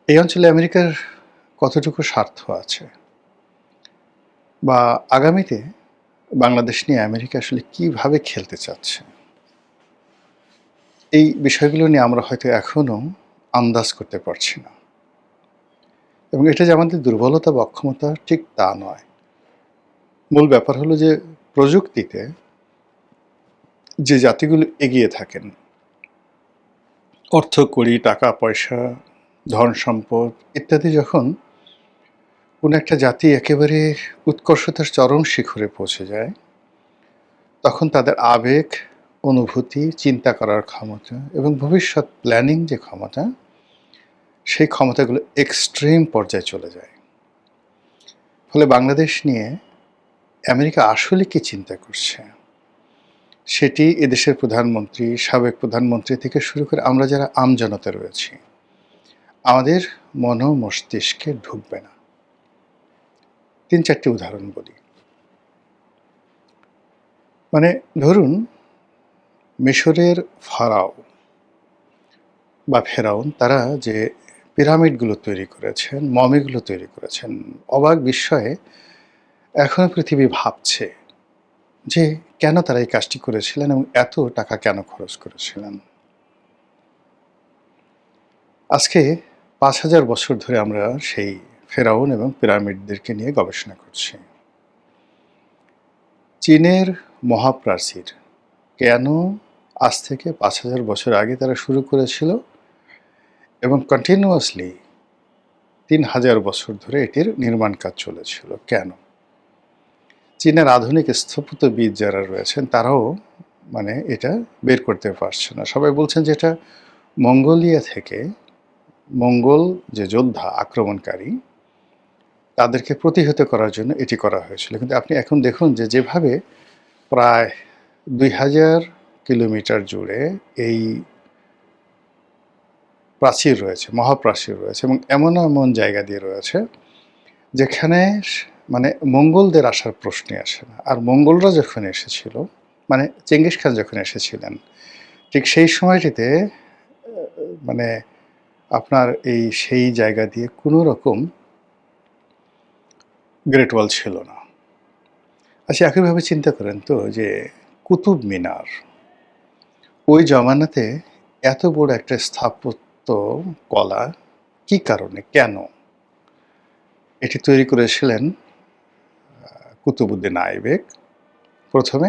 এই অঞ্চলে আমেরিকার কতটুকু স্বার্থ আছে বা আগামীতে বাংলাদেশ নিয়ে আমেরিকা আসলে কিভাবে খেলতে চাচ্ছে, এই বিষয়গুলো নিয়ে আমরা হয়তো এখনো আন্দাজ করতে পারছি না। এবং এটা যে আমাদের দুর্বলতা বা অক্ষমতা, ঠিক তা নয়। মূল ব্যাপার হলো যে প্রযুক্তিতে যে জাতিগুলো এগিয়ে থাকেন, অর্থ কড়ি, টাকা পয়সা, ধন সম্পদ ইত্যাদি, যখন কোনো একটা জাতি একেবারে উৎকর্ষতার চরম শিখরে পৌঁছে যায়, তখন তাদের আবেগ, অনুভূতি, চিন্তা করার ক্ষমতা এবং ভবিষ্যৎ প্ল্যানিং যে ক্ষমতা, সেই ক্ষমতাগুলো এক্সট্রিম পর্যায়ে চলে যায়। ফলে বাংলাদেশ নিয়ে আমেরিকা আসলে কি চিন্তা করছে, সেটি এদেশের প্রধানমন্ত্রী, সাবেক প্রধানমন্ত্রী থেকে শুরু করে আমরা যারা আমজনতা রয়েছি, আমাদের মন মস্তিষ্কে ঢুকবে না। ৩-৪টি উদাহরণ বলি। মানে ধরুন, মিশরের ফারাও বা ফেরাউন, তারা যে পিরামিডগুলো তৈরি করেছেন, মমিগুলো তৈরি করেছেন, অবাক বিস্ময়ে এখনো পৃথিবী ভাবছে যে কেন তারা এই কাজটি করেছিলেন এবং এত টাকা কেন খরচ করেছিলেন। আজকে ৫,০০০ বছর ধরে আমরা সেই ফেরাউন এবং পিরামিডদেরকে নিয়ে গবেষণা করছি। চীনের মহাপ্রাচীর কেন আজ থেকে ৫,০০০ বছর আগে তারা শুরু করেছিল এবং কন্টিনিউয়াসলি ৩,০০০ বছর ধরে এটির নির্মাণ কাজ চলেছিল কেন? চীনের আধুনিক স্থপতিবিদ যারা রয়েছেন, তারাও এটা বের করতে পারছে না। সবাই বলছেন যে এটা মঙ্গোলিয়া থেকে মঙ্গল যে যোদ্ধা আক্রমণকারী, তাদেরকে প্রতিহত করার জন্য এটি করা হয়েছিল। কিন্তু আপনি এখন দেখুন যে যেভাবে প্রায় ২,০০০ কিলোমিটার জুড়ে এই প্রাচীর রয়েছে, মহাপ্রাচীর রয়েছে, এবং এমন এমন জায়গা দিয়ে রয়েছে যেখানে মঙ্গলদের আসার প্রশ্নই আসে না। আর মঙ্গলরা যখন এসেছিল, চেঙ্গিস খান যখন এসেছিলেন, ঠিক সেই সময়টিতে মানে আপনার সেই জায়গা দিয়ে কোনো রকম গ্রেট ওয়াল ছিল না। আচ্ছা, একইভাবে চিন্তা করেন তো যে কুতুব মিনার, ওই জমানাতে এত বড় একটা স্থাপত্য কলা কি কারণে, কেন এটি তৈরি করেছিলেন কুতুবউদ্দিন আইবেক প্রথমে,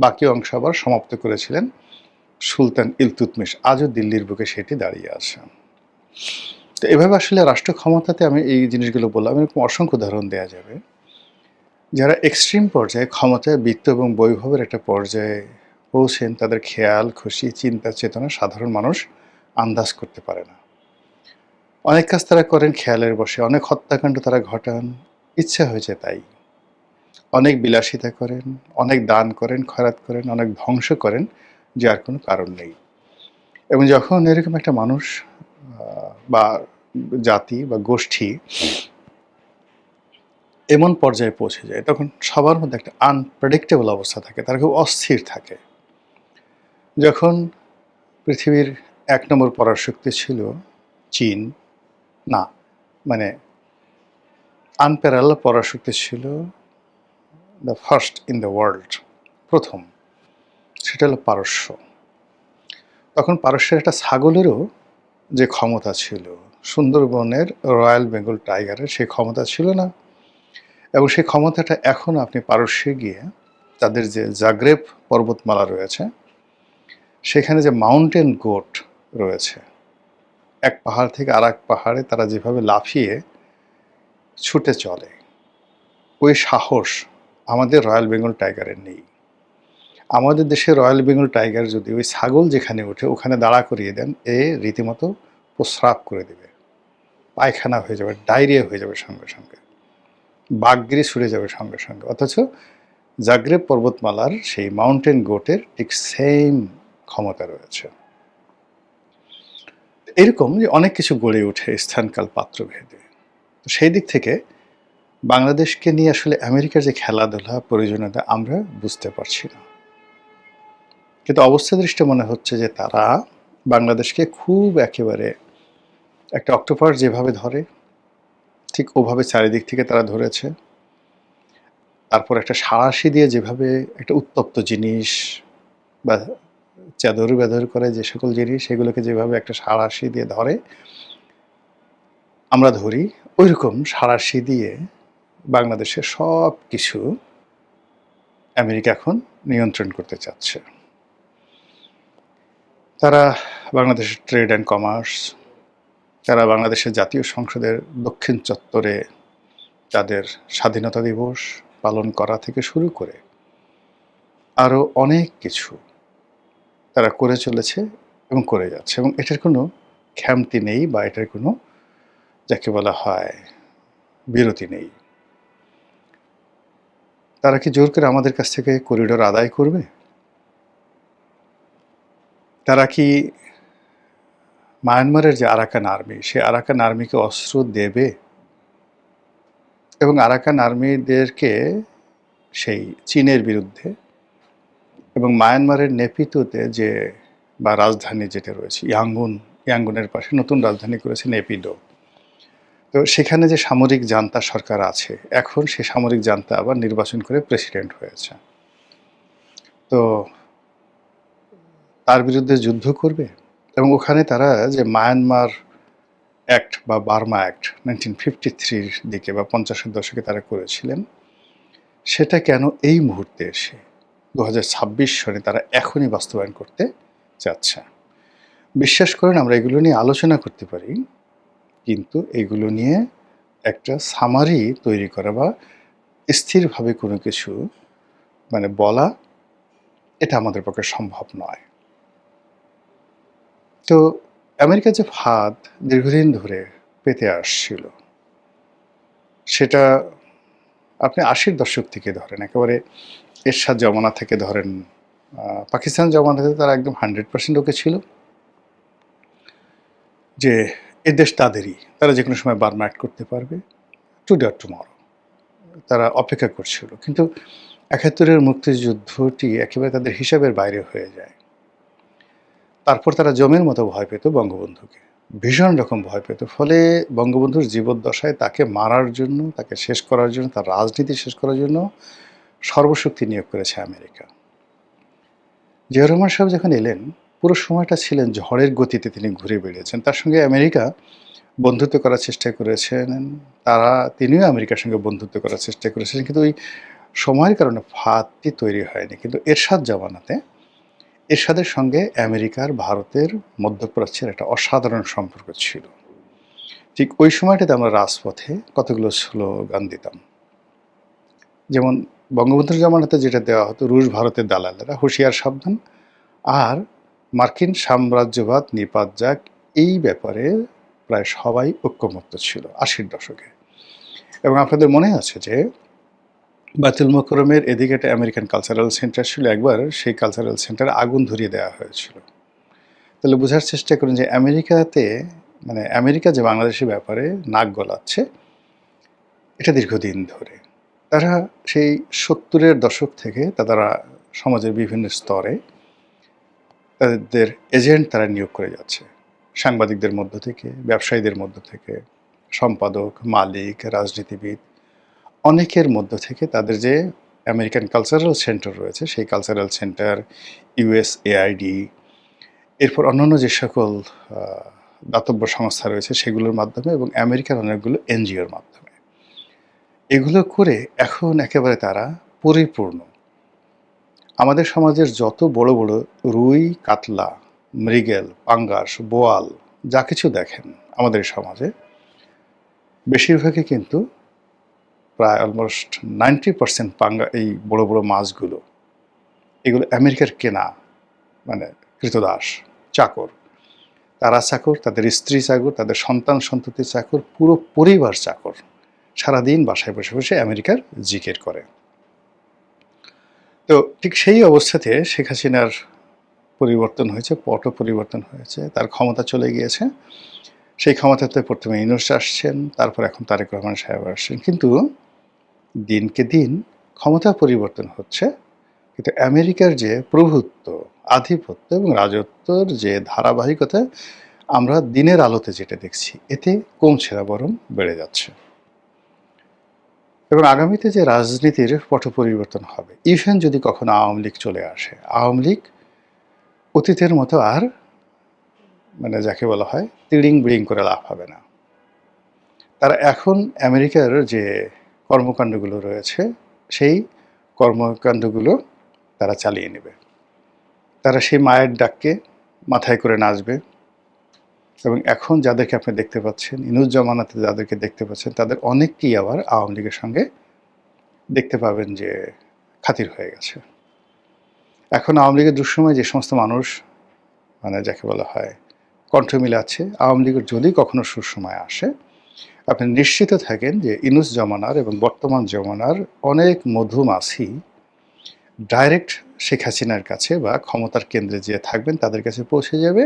বাকি অংশ আবার সমাপ্ত করেছিলেন সুলতান ইলতুৎমিশ। আজও দিল্লির বুকে সেটি দাঁড়িয়ে আছে। তো এভাবে আসলে রাষ্ট্র ক্ষমতাতে আমি এই জিনিসগুলো বললাম, এরকম অসংখ্য উদাহরণ দেওয়া যাবে। যারা এক্সট্রিম পর্যায়ে ক্ষমতায়, বৃত্ত এবং বৈভবের একটা পর্যায়ে পৌঁছেন, তাদের খেয়াল খুশি, চিন্তা চেতনা সাধারণ মানুষ আন্দাজ করতে পারে না। অনেক কাজ তারা করেন খেয়ালের বশে, অনেক হত্যাকাণ্ড তারা ঘটান ইচ্ছা হয়েছে তাই, অনেক বিলাসিতা করেন, অনেক দান করেন, খয়রাত করেন, অনেক ধ্বংস করেন, যার কোনো কারণ নেই। এবং যখন এরকম একটা মানুষ বা জাতি বা গোষ্ঠী এমন পর্যায়ে পৌঁছে যায়, তখন সবার মধ্যে একটা আনপ্রেডিক্টেবল অবস্থা থাকে, তারা খুব অস্থির থাকে। যখন পৃথিবীর ১ নম্বর পরাশক্তি ছিল চীন, না মানে আনপ্যারালাল পরাশক্তি ছিল the first in the world, প্রথম, সেটা হলো পারস্য। তখন পারস্যের একটা ছাগলেরও যে ক্ষমতা ছিল, সুন্দরবনের রয়্যাল বেঙ্গল টাইগারের সেই ক্ষমতা ছিল না। এবং সেই ক্ষমতাটা এখন আপনি পারস্যে গিয়ে তাদের যে জাগ্রেব পর্বতমালা রয়েছে, সেখানে যে মাউন্টেন গোট রয়েছে, এক পাহাড় থেকে আর এক পাহাড়ে তারা যেভাবে লাফিয়ে ছুটে চলে, ওই সাহস আমাদের রয়্যাল বেঙ্গল টাইগারের নেই। আমাদের দেশের রয়্যাল বেঙ্গল টাইগার যদি ওই ছাগল যেখানে ওঠে ওখানে দাঁড়া করিয়ে দেন, এ রীতিমতো প্রস্রাব করে দেবে, পায়খানা হয়ে যাবে, ডায়রিয়া হয়ে যাবে সঙ্গে সঙ্গে, বাঘগিরি ছুড়ে যাবে সঙ্গে সঙ্গে। অথচ জাগ্রেব পর্বতমালার সেই মাউন্টেন গোটের ঠিক সেম ক্ষমতা রয়েছে। এরকম যে অনেক কিছু গড়ে ওঠে স্থানকাল পাত্রভেদে। তো সেই দিক থেকে বাংলাদেশকে নিয়ে আসলে আমেরিকার যে খেলাধুলা, প্রয়োজনীয়তা আমরা বুঝতে পারছি না। কিন্তু অবস্থা দৃষ্টে মনে হচ্ছে যে তারা বাংলাদেশকে খুব একেবারে একটা অক্টোপাস যেভাবে ধরে ঠিক ওভাবে চারিদিক থেকে তারা ধরেছে। তারপর একটা সাঁড়াশি দিয়ে যেভাবে একটা উত্তপ্ত জিনিস বা চাদর ব্যদর করে যে সকল জিনিস সেগুলোকে যেভাবে একটা সাঁড়াশি দিয়ে ধরে আমরা ধরি, ওইরকম সাঁড়াশি দিয়ে বাংলাদেশের সব কিছু আমেরিকা এখন নিয়ন্ত্রণ করতে চাচ্ছে। তারা বাংলাদেশের ট্রেড অ্যান্ড কমার্স, তারা বাংলাদেশের জাতীয় সংসদের দক্ষিণ চত্বরে তাদের স্বাধীনতা দিবস পালন করা থেকে শুরু করে আরও অনেক কিছু তারা করে চলেছে এবং করে যাচ্ছে, এবং এটার কোনো খ্যামতি নেই বা এটার কোনো যাকে বলা হয় বিরতি নেই। তারা কি জোর করে আমাদের কাছ থেকে করিডোর আদায় করবে? তারা কি মায়ানমারের যে আরাকান আর্মি, সে আরাকান আর্মিকে অস্ত্র দেবে এবং আরাকান আর্মিদেরকে সেই চীনের বিরুদ্ধে এবং মায়ানমারের নেপিদোতে যে বা রাজধানী যেটা রয়েছে ইয়াঙ্গুনের পাশে নতুন রাজধানী করেছে নেপিদো, তো সেখানে যে সামরিক জান্তা সরকার আছে এখন সে সামরিক জান্তা আবার নির্বাচন করে প্রেসিডেন্ট হয়েছে, তো তার বিরুদ্ধে যুদ্ধ করবে? এবং ওখানে তারা যে মায়ানমার অ্যাক্ট বা বার্মা অ্যাক্ট 1953 দিকে বা 50-এর দশকে তারা করেছিলেন, সেটা কেন এই মুহূর্তে এসে 2026 সনে তারা এখনই বাস্তবায়ন করতে চাচ্ছে? বিশ্বাস করেন আমরা এগুলো নিয়ে আলোচনা করতে পারি, কিন্তু এগুলো নিয়ে একটা সামারি তৈরি করা বা স্থিরভাবে কোনো কিছু বলা, এটা আমাদের পক্ষে সম্ভব নয়। তো আমেরিকা যে ফাঁদ দীর্ঘদিন ধরে পেতে আসছিল, সেটা আপনি 80-র দশক থেকে ধরেন, একেবারে এরশাদ জমানা থেকে ধরেন, পাকিস্তান জমানাতে তারা একদম 100% ওকে ছিল যে এ দেশ তাদেরই, তারা যে কোনো সময় বার্মা অ্যাক্ট করতে পারবে, টুডে অর টুমরো। তারা অপেক্ষা করছিল, কিন্তু 71-এর মুক্তিযুদ্ধটি একেবারে তাদের হিসাবের বাইরে হয়ে যায়। তারপর তারা জমের মতো ভয় পেত বঙ্গবন্ধুকে, ভীষণ রকম ভয় পেত। ফলে বঙ্গবন্ধুর জীবদ্দশায় তাকে মারার জন্য, তাকে শেষ করার জন্য, তার রাজনীতি শেষ করার জন্য সর্বশক্তি নিয়োগ করেছে আমেরিকা। জিয়াউর রহমান সাহেব যখন এলেন, পুরো সময়টা ছিলেন ঝড়ের গতিতে তিনি ঘুরে বেড়িয়েছেন। তার সঙ্গে আমেরিকা বন্ধুত্ব করার চেষ্টা করেছেন, তিনিও আমেরিকার সঙ্গে বন্ধুত্ব করার চেষ্টা করেছিলেন, কিন্তু ওই সময়ের কারণে ফাঁদটি তৈরি হয়নি। কিন্তু এরশাদ জামানাতে এরশাদের সঙ্গে আমেরিকার, ভারতের, মধ্যপ্রাচ্যের একটা অসাধারণ সম্পর্ক ছিল। ঠিক ওই সময়টাতে আমরা রাজপথে কতগুলো স্লোগান দিতাম, যেমন বঙ্গবন্ধুর জামানাতে যেটা দেওয়া হতো, রুশ ভারতের দালালেরা হুঁশিয়ার সাবধান, আর মার্কিন সাম্রাজ্যবাদ নিপাত যাক, এই ব্যাপারে প্রায় সবাই ঐক্যমত্য ছিল 80-র দশকে। এবং আপনাদের মনে আছে যে বায়তুল মোকরমের এদিকে একটা আমেরিকান কালচারাল সেন্টার ছিল, একবার সেই কালচারাল সেন্টারে আগুন ধরিয়ে দেওয়া হয়েছিল। তাহলে বোঝার চেষ্টা করুন যে আমেরিকাতে আমেরিকা যে বাংলাদেশের ব্যাপারে নাক গলাচ্ছে, এটা দীর্ঘদিন ধরে। তারা সেই 70-এর দশক থেকে তারা সমাজের বিভিন্ন স্তরে তাদের এজেন্ট তারা নিয়োগ করে যাচ্ছে, সাংবাদিকদের মধ্য থেকে, ব্যবসায়ীদের মধ্য থেকে, সম্পাদক, মালিক, রাজনীতিবিদ, অনেকের মধ্য থেকে তাদের যে আমেরিকান কালচারাল সেন্টার রয়েছে, সেই কালচারাল সেন্টার, ইউএসএআইডি, এরপর অন্যান্য যে সকল দাতব্য সংস্থা রয়েছে সেগুলোর মাধ্যমে এবং আমেরিকার অনেকগুলো এনজিওর মাধ্যমে, এগুলো করে এখন একেবারে তারা পরিপূর্ণ। আমাদের সমাজের যত বড় বড় রুই, কাতলা, মৃগেল, পাঙ্গাস, বোয়াল যা কিছু দেখেন আমাদের সমাজে, বেশিরভাগই কিন্তু প্রায় অলমোস্ট 90% এই বড় বড় মাছগুলো, এগুলো আমেরিকার কেনা, কৃতদাস, চাকর। তারা চাকর, তাদের স্ত্রী চাকর, তাদের সন্তান সন্ততি চাকর, পুরো পরিবার চাকর, সারাদিন বাসায় বসে বসে আমেরিকার জিকির করে। তো ঠিক সেই অবস্থাতে শেখ হাসিনার পরিবর্তন হয়েছে, পটও পরিবর্তন হয়েছে, তার ক্ষমতা চলে গিয়েছে। সেই ক্ষমতাতে প্রথমে ইউনূস আসছেন, তারপর এখন তারেক রহমান সাহেব আসছেন। কিন্তু দিনকে দিন ক্ষমতা পরিবর্তন হচ্ছে, কিন্তু আমেরিকার যে প্রভুত্ব, আধিপত্য এবং রাজত্বর যে ধারাবাহিকতা, আমরা দিনের আলোতে যেটা দেখছি এতে কমছে না, বরং বেড়ে যাচ্ছে। এবং আগামীতে যে রাজনীতির পট পরিবর্তন হবে, ইভেন যদি কখনো আওয়ামী লীগ চলে আসে, আওয়ামী লীগ অতীতের মতো আর মানে যাকে বলা হয় তিড়িং বিড়িং করে লাভ হবে না। তারা এখন আমেরিকার যে কর্মকাণ্ডগুলো রয়েছে সেই কর্মকাণ্ডগুলো তারা চালিয়ে নেবে। তারা সেই মায়ের ডাককে মাথায় করে নাচবে। এবং এখন যাদেরকে আপনি দেখতে পাচ্ছেন, ইনুস জামানাতে যাদেরকে দেখতে পাচ্ছেন, তাদের অনেককেই আবার আওয়ামী লীগের সঙ্গে দেখতে পাবেন যে খাতির হয়ে গেছে। এখন আওয়ামী লীগের দুঃসময় যে সমস্ত মানুষ মানে যাকে বলা হয় কণ্ঠ মিলাচ্ছে, আওয়ামী লীগের যদি কখনো সুসময় আসে, আপনি নিশ্চিত থাকেন যে ইনুস জমানার এবং বর্তমান জমানার অনেক মধুমাছি ডাইরেক্ট শেখ হাসিনার কাছে বা ক্ষমতার কেন্দ্রে যে থাকবেন তাদের কাছে পৌঁছে যাবে।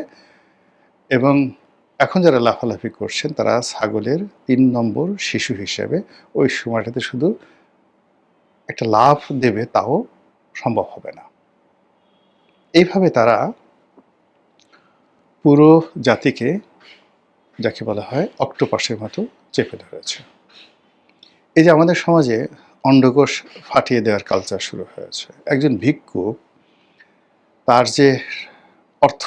এবং এখন যারা লাফালাফি করছেন তারা ছাগলের ৩ নম্বর শিশু হিসেবে ওই সময়টাতে শুধু একটা লাফ দেবে, তাও সম্ভব হবে না। এইভাবে তারা পুরো জাতিকে যাকে বলা হয় অক্টোপাসের মতো চেপে ধরেছে। এই যে আমাদের সমাজে অন্ডকোষ ফাটিয়ে দেওয়ার কালচার শুরু হয়েছে। একজন ভিক্ষুক তার যে অর্থ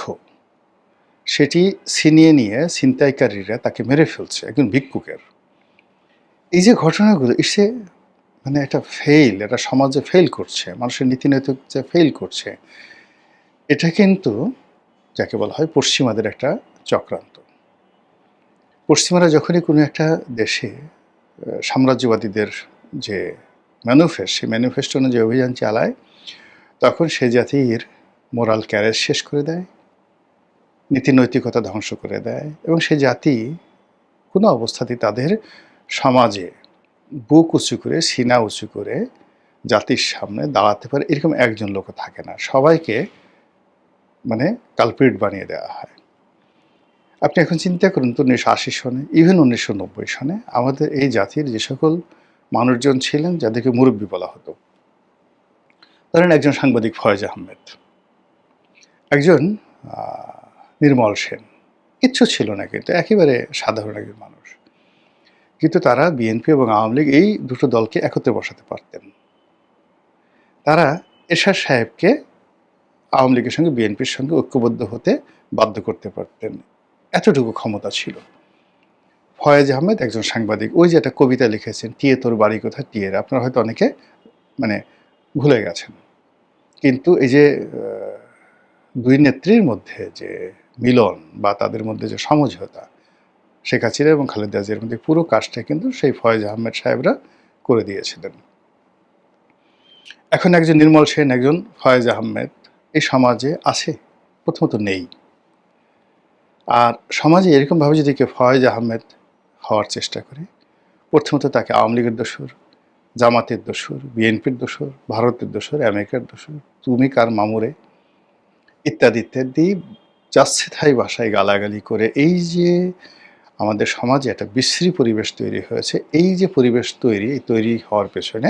সেটি ছিনিয়ে নিয়ে ছিনতাইকারীরা তাকে মেরে ফেলছে একজন ভিক্ষুকের। এই যে ঘটনাগুলো এসে মানে একটা ফেইল, এটা সমাজে ফেইল করছে, মানুষের নীতি নৈতিক যে ফেইল করছে, এটা কিন্তু যাকে বলা হয় পশ্চিমাদের একটা চক্রান্ত। পশ্চিমারা যখনই কোনো একটা দেশে সাম্রাজ্যবাদীদের যে ম্যানিফেস্ট, সেই ম্যানিফেস্টো অনুযায়ী অভিযান চালায়, তখন সে জাতির মোরাল ক্যারেজ শেষ করে দেয়, নীতি নৈতিকতা ধ্বংস করে দেয়, এবং সে জাতি কোনো অবস্থাতেই তাদের সমাজে বুক উঁচু করে সিনা উঁচু করে জাতির সামনে দাঁড়াতে পারে এরকম একজন লোকও থাকে না। সবাইকে মানে কালপ্রিট বানিয়ে দেওয়া হয়। আপনি এখন চিন্তা করুন তো 1980 সনে, ইভেন 1990 সনে আমাদের এই জাতির যে সকল মানুষজন ছিলেন যাদেরকে মুরব্বী বলা হতো, ধরেন একজন সাংবাদিক ফয়েজ আহমেদ, একজন নির্মল সেন, কিচ্ছু ছিল না, কিন্তু একেবারে সাধারণ একজন মানুষ, কিন্তু তারা বিএনপি এবং আওয়ামী লীগ এই দুটো দলকে একত্রে বসাতে পারতেন। তারা এরশাদ সাহেবকে আওয়ামী লীগের সঙ্গে বিএনপির সঙ্গে ঐক্যবদ্ধ হতে বাধ্য করতে পারতেন, এতটুকু ক্ষমতা ছিল। ফয়েজ আহমেদ একজন সাংবাদিক, ওই যে একটা কবিতা লিখেছেন, টিয়ে তোর বাড়ি কোথায় টিয়ের, আপনারা হয়তো অনেকে মানে ভুলে গেছেন। কিন্তু এই যে দুই নেত্রীর মধ্যে যে মিলন বা তাদের মধ্যে যে সমঝোতা, শেখ হাসিনা এবং খালেদা জিয়ার মধ্যে পুরো কাজটা কিন্তু সেই ফয়েজ আহমেদ সাহেবরা করে দিয়েছিলেন। এখন একজন নির্মল সেন, একজন ফয়েজ আহমেদ এই সমাজে আছে? প্রথমত নেই। আর সমাজে এরকমভাবে যদি কেউ ফয়েজ আহমেদ হওয়ার চেষ্টা করে, প্রথমত তাকে আওয়ামী লীগের দোসর, জামাতের দোসর, বিএনপির দোসর, ভারতের দোসর, আমেরিকার দোসর, তুমি কার মামুরে, ইত্যাদি ইত্যাদি যাচ্ছে তাই ভাষায় গালাগালি করে এই যে আমাদের সমাজে একটা বিশ্রী পরিবেশ তৈরি হয়েছে, এই যে পরিবেশ তৈরি, এই তৈরি হওয়ার পেছনে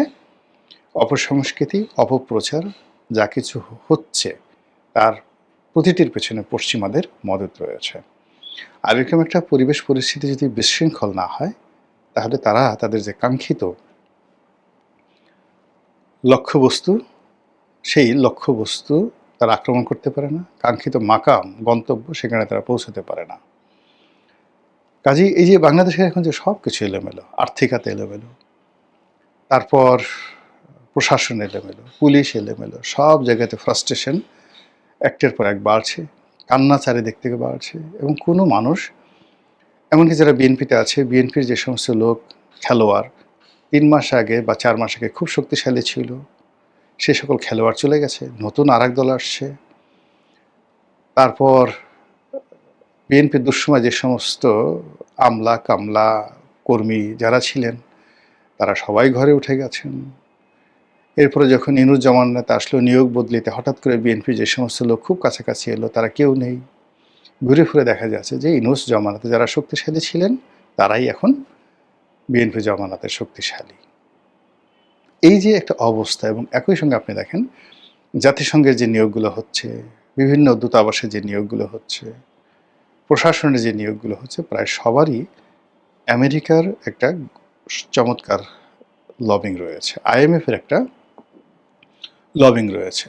অপসংস্কৃতি, অপপ্রচার যা কিছু হচ্ছে তার প্রতিটির পেছনে পশ্চিমাদের মদত রয়েছে। আর এরকম একটা পরিবেশ পরিস্থিতি যদি বিশৃঙ্খল না হয়, তাহলে তারা তাদের যে কাঙ্ক্ষিত লক্ষ্যবস্তু, সেই লক্ষ্যবস্তু তারা আক্রমণ করতে পারে না, কাঙ্ক্ষিত মাকাম গন্তব্য সেখানে তারা পৌঁছতে পারে না। কাজেই এই যে বাংলাদেশের এখন যে সব কিছু এলোমেলো, আর্থিকতা এলোমেলো, তারপর প্রশাসন এলোমেলো, পুলিশ এলোমেলো, সব জায়গাতে ফ্রাস্ট্রেশন একটার পর এক বাড়ছে, কান্না চারিদিক থেকে বাড়ছে। এবং কোনো মানুষ, এমনকি যারা বিএনপিতে আছে, বিএনপির যে সমস্ত লোক খেলোয়াড় 3 মাস আগে বা 4 মাস আগে খুব শক্তিশালী ছিল, সে সকল খেলোয়াড় চলে গেছে, নতুন আরেক দল আসছে। তারপর বিএনপির দুঃসময় যে সমস্ত আমলা কামলা কর্মী যারা ছিলেন তারা সবাই ঘরে উঠে গেছেন। এরপরে যখন ইনুস জামানাতে আসলো নিয়োগ বদলিতে, হঠাৎ করে বিএনপির যে সমস্ত লোক খুব কাছাকাছি এলো তারা কেউ নেই। ঘুরে ফিরে দেখা যাচ্ছে যে ইনুস জামানাতে যারা শক্তিশালী ছিলেন তারাই এখন বিএনপি জামানাতে শক্তিশালী। এই যে একটা অবস্থা, এবং একই সঙ্গে আপনি দেখেন জাতিসংঘের যে নিয়োগগুলো হচ্ছে, বিভিন্ন দূতাবাসে যে নিয়োগগুলো হচ্ছে, প্রশাসনের যে নিয়োগগুলো হচ্ছে প্রায় সবারই আমেরিকার একটা চমৎকার লবিং রয়েছে, IMF এর একটা লবিং রয়েছে।